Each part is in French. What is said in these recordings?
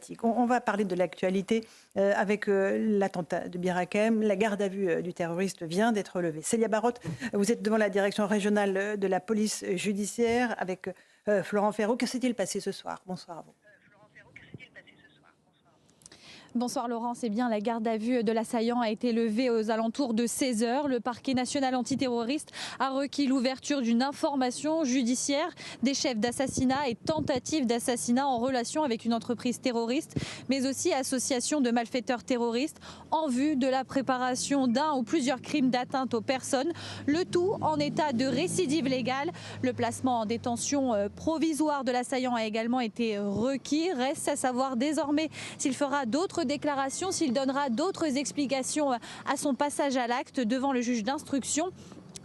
médiatique. On va parler de l'actualité avec l'attentat de Bir Hakeim. La garde à vue du terroriste vient d'être levée. Célia Barotte, vous êtes devant la direction régionale de la police judiciaire avec Florent Ferraud. Que s'est-il passé ce soir? Bonsoir à vous. Bonsoir Laurent, c'est bien, la garde à vue de l'assaillant a été levée aux alentours de 16h. Le parquet national antiterroriste a requis l'ouverture d'une information judiciaire des chefs d'assassinat et tentatives d'assassinat en relation avec une entreprise terroriste, mais aussi association de malfaiteurs terroristes en vue de la préparation d'un ou plusieurs crimes d'atteinte aux personnes, le tout en état de récidive légale. Le placement en détention provisoire de l'assaillant a également été requis. Reste à savoir désormais s'il fera d'autres déclarations, s'il donnera d'autres explications à son passage à l'acte devant le juge d'instruction.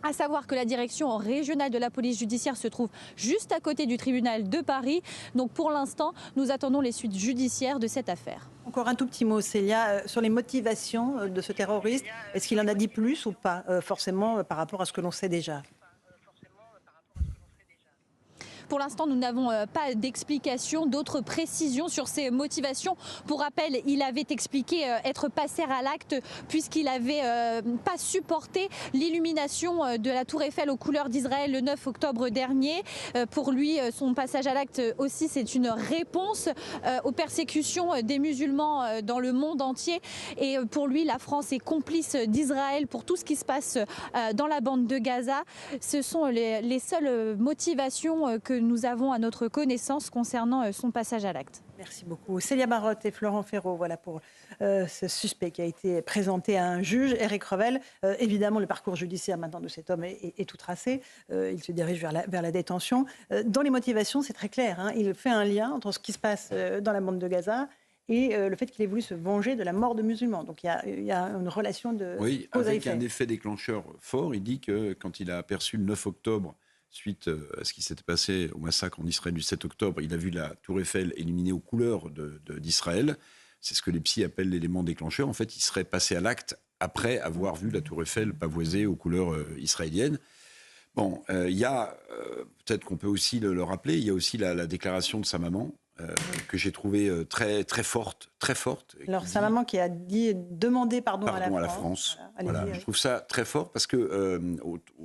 À savoir que la direction régionale de la police judiciaire se trouve juste à côté du tribunal de Paris. Donc pour l'instant, nous attendons les suites judiciaires de cette affaire. Encore un tout petit mot, Célia, sur les motivations de ce terroriste. Est-ce qu'il en a dit plus ou pas, forcément, par rapport à ce que l'on sait déjà? Pour l'instant, nous n'avons pas d'explication, d'autres précisions sur ses motivations. Pour rappel, il avait expliqué être passé à l'acte puisqu'il n'avait pas supporté l'illumination de la Tour Eiffel aux couleurs d'Israël le 9 octobre dernier. Pour lui, son passage à l'acte aussi, c'est une réponse aux persécutions des musulmans dans le monde entier. Et pour lui, la France est complice d'Israël pour tout ce qui se passe dans la bande de Gaza. Ce sont les seules motivations que nous avons à notre connaissance concernant son passage à l'acte. Merci beaucoup. Célia Barotte et Florent Ferraud, voilà pour ce suspect qui a été présenté à un juge, Éric Revel. Évidemment, le parcours judiciaire maintenant de cet homme est tout tracé. Il se dirige vers la détention. Dans les motivations, c'est très clair, hein. Il fait un lien entre ce qui se passe dans la bande de Gaza et le fait qu'il ait voulu se venger de la mort de musulmans. Donc il y a une relation de cause à effet. Avec un effet déclencheur fort. Il dit que quand il a aperçu le 9 octobre, suite à ce qui s'était passé au massacre en Israël du 7 octobre, il a vu la Tour Eiffel illuminée aux couleurs d'Israël. C'est ce que les psys appellent l'élément déclencheur. En fait, il serait passé à l'acte après avoir vu la Tour Eiffel pavoisée aux couleurs israéliennes. Bon, il y a, peut-être qu'on peut aussi le rappeler, il y a aussi la déclaration de sa maman, que j'ai trouvée très, très forte, très forte. Alors, sa maman qui a demandé pardon à la France. Voilà, je trouve ça très fort parce que,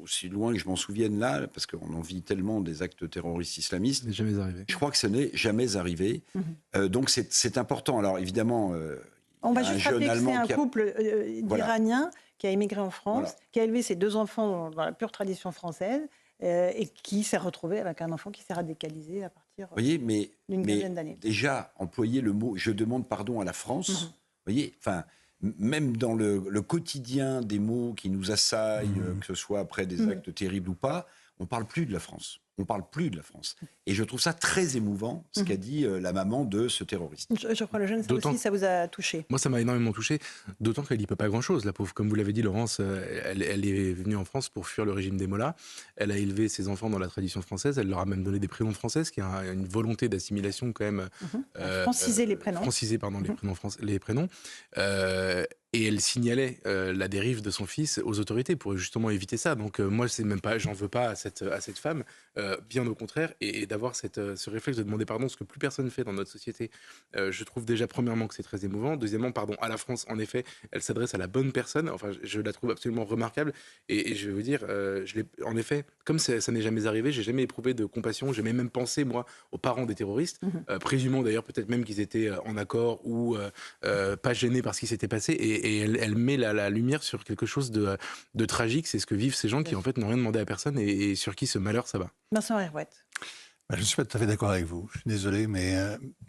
aussi loin que je m'en souvienne là, parce qu'on en vit tellement des actes terroristes islamistes, jamais arrivé. Je crois que ce n'est jamais arrivé. Donc c'est important. Alors évidemment, on va juste rappeler que c'est un couple d'Iraniens qui a émigré en France, qui a élevé ses 2 enfants dans la pure tradition française et qui s'est retrouvé avec un enfant qui s'est radicalisé à partir d'une quinzaine d'années. Déjà, employer le mot « je demande pardon à la France », voyez, enfin, même dans le quotidien des mots qui nous assaillent, que ce soit après des actes terribles ou pas, on ne parle plus de la France. On ne parle plus de la France. Et je trouve ça très émouvant, ce qu'a dit la maman de ce terroriste. Je crois, Lejeune, ça aussi, ça vous a touché. Moi, ça m'a énormément touché, d'autant qu'elle n'y peut pas grand-chose, la pauvre. Comme vous l'avez dit, Laurence, elle est venue en France pour fuir le régime des Mollahs. Elle a élevé ses enfants dans la tradition française. Elle leur a même donné des prénoms français, ce qui a une volonté d'assimilation quand même. Franciser les prénoms. Franciser, pardon, les prénoms. Et elle signalait la dérive de son fils aux autorités pour justement éviter ça. Donc moi, c'est même pas, j'en veux pas à cette femme, bien au contraire, et d'avoir ce réflexe de demander pardon, ce que plus personne fait dans notre société. Je trouve déjà premièrement que c'est très émouvant. Deuxièmement, pardon à la France, en effet, elle s'adresse à la bonne personne. Enfin, je la trouve absolument remarquable. Et je vais vous dire, en effet, comme ça n'est jamais arrivé, j'ai jamais éprouvé de compassion. J'ai même pensé moi aux parents des terroristes, présumant d'ailleurs peut-être même qu'ils étaient en accord ou pas gênés par ce qui s'était passé. Et elle met la lumière sur quelque chose de tragique. C'est ce que vivent ces gens qui, en fait, n'ont rien demandé à personne et sur qui ce malheur s'abat. Vincent Herouette. Je ne suis pas tout à fait d'accord avec vous. Je suis désolé, mais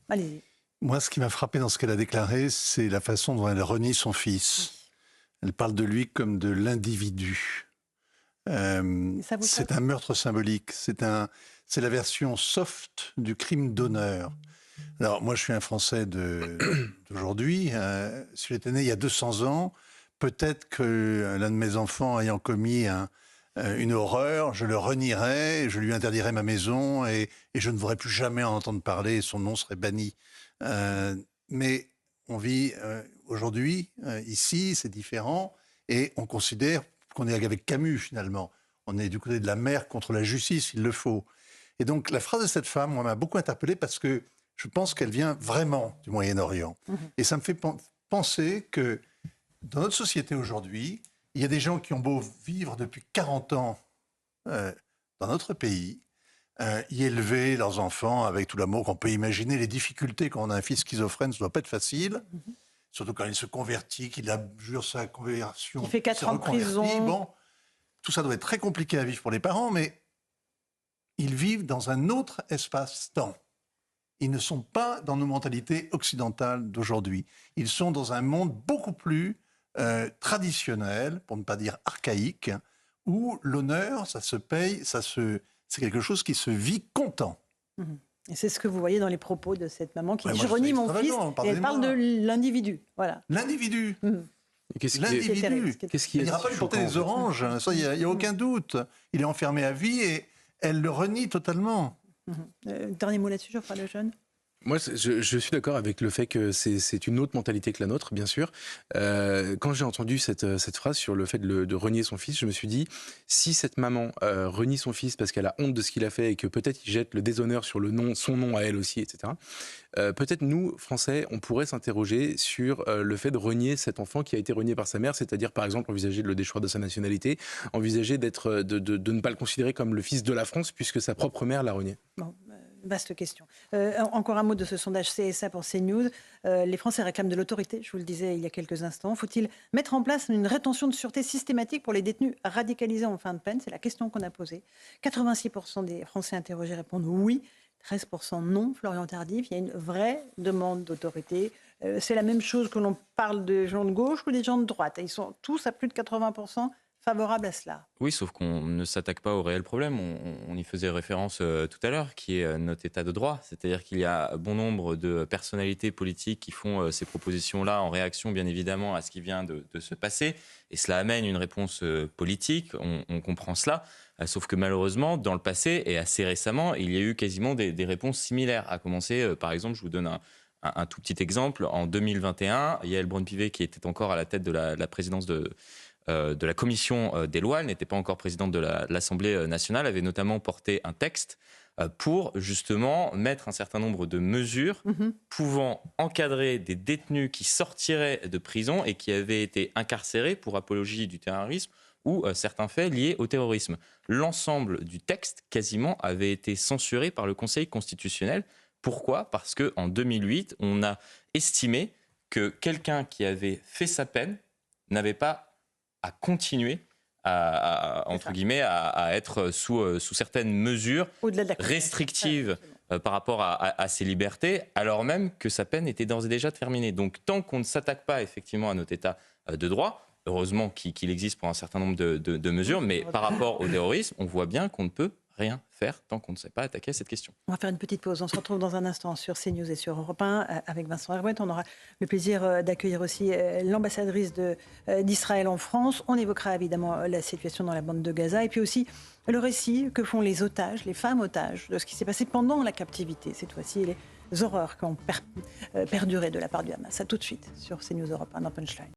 allez-y. Moi, ce qui m'a frappé dans ce qu'elle a déclaré, c'est la façon dont elle renie son fils. Elle parle de lui comme de l'individu. C'est un meurtre symbolique. C'est la version soft du crime d'honneur. Alors, moi, je suis un Français d'aujourd'hui. Si j'étais né il y a 200 ans, peut-être que l'un de mes enfants ayant commis une horreur, je le renierais, je lui interdirais ma maison et je ne voudrais plus jamais en entendre parler et son nom serait banni. Mais on vit aujourd'hui, ici, c'est différent et on considère qu'on est avec Camus, finalement. On est du côté de la mer contre la justice, il le faut. Et donc, la phrase de cette femme, moi, m'a beaucoup interpellé parce que Je pense qu'elle vient vraiment du Moyen-Orient. Et ça me fait penser que dans notre société aujourd'hui, il y a des gens qui ont beau vivre depuis 40 ans dans notre pays, y élever leurs enfants avec tout l'amour qu'on peut imaginer, les difficultés quand on a un fils schizophrène, ça ne doit pas être facile. Surtout quand il se convertit, qu'il abjure sa conversion. Il fait 4 ans de prison. Bon, tout ça doit être très compliqué à vivre pour les parents, mais ils vivent dans un autre espace-temps. Ils ne sont pas dans nos mentalités occidentales d'aujourd'hui. Ils sont dans un monde beaucoup plus traditionnel, pour ne pas dire archaïque, où l'honneur, ça se paye, c'est quelque chose qui se vit content. Et c'est ce que vous voyez dans les propos de cette maman qui dit « Je moi, renie mon fils » et elle parle de l'individu. Voilà. L'individu. L'individu. Il n'ira pas lui porter des oranges, ça, il n'y a aucun doute. Il est enfermé à vie et elle le renie totalement. Dernier mot là-dessus, Geoffroy Lejeune. Moi, je suis d'accord avec le fait que c'est une autre mentalité que la nôtre, bien sûr. Quand j'ai entendu cette phrase sur le fait de renier son fils, je me suis dit, si cette maman renie son fils parce qu'elle a honte de ce qu'il a fait et que peut-être il jette le déshonneur sur son nom à elle aussi, etc., peut-être nous, Français, on pourrait s'interroger sur le fait de renier cet enfant qui a été renié par sa mère, c'est-à-dire, par exemple, envisager de le déchoir de sa nationalité, envisager de ne pas le considérer comme le fils de la France puisque sa propre mère l'a renié. Bon. Vaste question. Encore un mot de ce sondage CSA pour CNews. Les Français réclament de l'autorité, je vous le disais il y a quelques instants. Faut-il mettre en place une rétention de sûreté systématique pour les détenus radicalisés en fin de peine? C'est la question qu'on a posée. 86% des Français interrogés répondent oui, 13% non. Florian Tardif, il y a une vraie demande d'autorité. C'est la même chose que l'on parle des gens de gauche ou des gens de droite. Ils sont tous à plus de 80% favorables à cela. Oui, sauf qu'on ne s'attaque pas au réel problème. On y faisait référence tout à l'heure, qui est notre état de droit. C'est-à-dire qu'il y a bon nombre de personnalités politiques qui font ces propositions-là en réaction, bien évidemment, à ce qui vient de se passer. Et cela amène une réponse politique. On comprend cela. Sauf que malheureusement, dans le passé et assez récemment, il y a eu quasiment des réponses similaires. À commencer, par exemple, je vous donne un tout petit exemple. En 2021, Yaël Braun-Pivet, qui était encore à la tête de la présidence de la commission des lois, elle n'était pas encore présidente de l'Assemblée nationale, avait notamment porté un texte pour justement mettre un certain nombre de mesures pouvant encadrer des détenus qui sortiraient de prison et qui avaient été incarcérés pour apologie du terrorisme ou certains faits liés au terrorisme. L'ensemble du texte, quasiment, avait été censuré par le Conseil constitutionnel. Pourquoi ? Parce qu'en 2008, on a estimé que quelqu'un qui avait fait sa peine n'avait pas à continuer entre guillemets, à être sous certaines mesures restrictives par rapport à ses libertés, alors même que sa peine était d'ores et déjà terminée. Donc tant qu'on ne s'attaque pas effectivement à notre état de droit, heureusement qu'il existe pour un certain nombre de mesures, mais par rapport au terrorisme, on voit bien qu'on ne peut rien faire tant qu'on ne sait pas attaquer à cette question. On va faire une petite pause. On se retrouve dans un instant sur CNews et sur Europe 1 avec Vincent Herouet. On aura le plaisir d'accueillir aussi l'ambassadrice d'Israël en France. On évoquera évidemment la situation dans la bande de Gaza et puis aussi le récit que font les otages, les femmes otages, de ce qui s'est passé pendant la captivité. Cette fois-ci, les horreurs qui ont perduré de la part du Hamas. À tout de suite sur CNews Europe 1 dans Punchline.